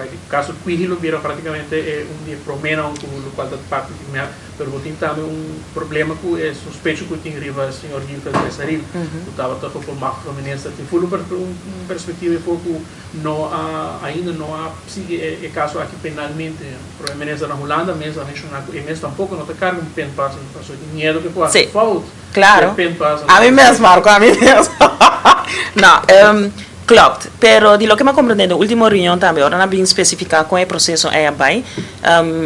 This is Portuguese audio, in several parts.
il caso qui lo vero praticamente è un problema con lo quale da parte di me per votare un problema che è sospeso che ti arriva il signor Wilfred Besaril stava tutto con Marco Ministro ti fu per un perspettiva poco no ainda não há é caso aqui penalmente provavelmente na Holanda mesmo a gente não é mesmo tampouco não te carga um pen passa passou de dinheiro que pode falta claro a mim mesmo Marco a mim mesmo não klopt, pero di lo che mi comprendendo, l'ultima riunione também, ora non abbiamo specificato come processo è abai,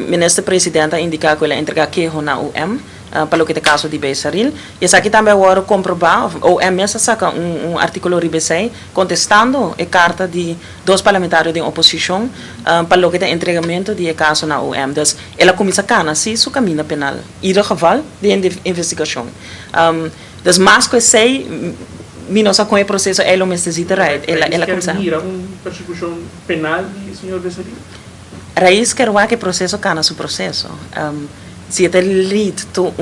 ministro presidente ha indicato che la entrega che na UM, per lo che è caso di Besaril, e sa che também ora comprova, UM messa saca un articolo ribesei, contestando a carta di due parlamentari di opposizione, per lo che è entregamento di caso na UM. Dus, ela comincia cana, sì, su cammino penal, in ieder geval, di investigazione. Dus, mas que sei, Minosa com o processo ela mesmo se right ela começa persecução penal do senhor Besaril raiz quer que o processo cana su processo se é lead to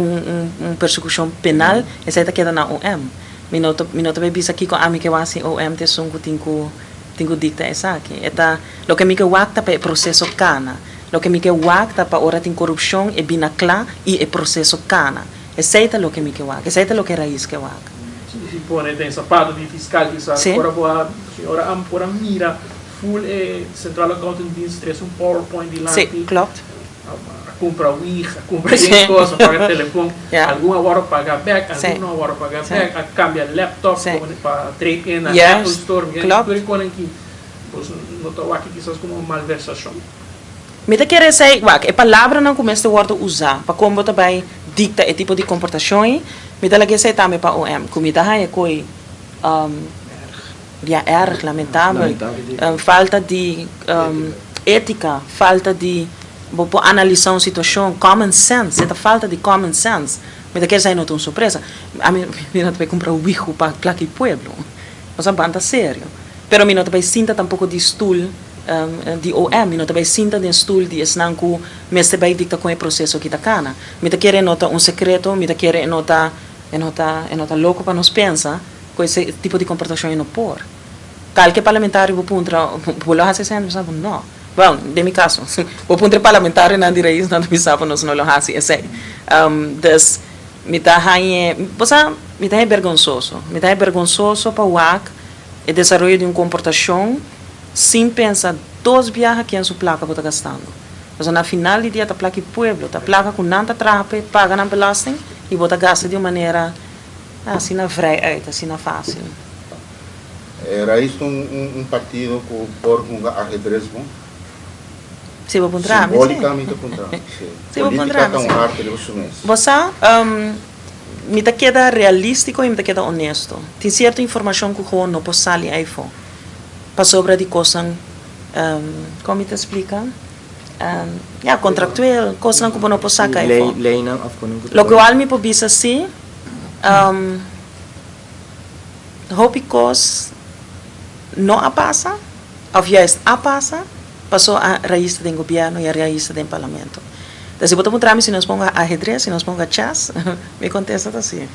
persecução penal essa queda na OM minuto bem bisa aqui com a mim que vai OM te sungo tingo dicta essa aqui eta lo que me que wakta para processo cana lo que me que wakta para ora tem corrupção e bina clá e o processo cana essa é lo que me que wakta essa é lo que raiz que wakta si pone tem sapato di fiscal que sa ora boa senhora ampora mira full central accounting dienst stress um PowerPoint di lá sim klopt compra Wii compra coisa paga telefone alguma hora paga back alguma hora paga back cambia laptop para trade in na Apple Store por enquanto aqui pois notou aqui quizás como malversação me te quer dizer a palavra não começa a word usar para como também dicta o tipo de comportação me dá que sei também para OM comida é coi erg lamentável falta de ética falta de vou analisar uma situação common sense essa falta de common sense me dá que sei não tão surpresa a mim não vai comprar o bicho para plaque pueblo mas é banda sério pero me não vai sinta tampouco de stool di OM, mi também sinta de stool de snanku mestre vai dicta com o processo que tá cana. Mi tá querer nota um secreto, mi tá querer nota louco para nos pensar com esse tipo de comportação e não por. Qualquer parlamentar vou puntra, vou lá fazer sempre sabe não. Bom, de mi caso, vou puntra parlamentar na direita não me sabe não lo hace esse. Das mi tá haie, você mi tá vergonzoso para o e desenvolver de comportação sem pensar duas viagens que em sua placa está gastando. Mas na final do dia, a placa é pueblo, a placa com nada trape, paga na belasting e você gasta de uma maneira assim na vrij assim na fácil. Era isto partido por um ajedrez bom? Sim, vou encontrar. Simbolicamente encontrar. Sim, vou encontrar. Você me tá queda realístico e me tá queda honesto. Tem certa informação que eu não posso sair aí fora. Para sobre de coisas, como te explica? Contractual, coisas que não posso sacar aí fora. Lo que me pode dizer assim, hope cos não a passa, ou juist a passa, passou a raiz do governo e a raiz do parlamento. Então, se você mostrar-me se nós pongamos ajedrez, se nós pongamos chess, me contesta assim.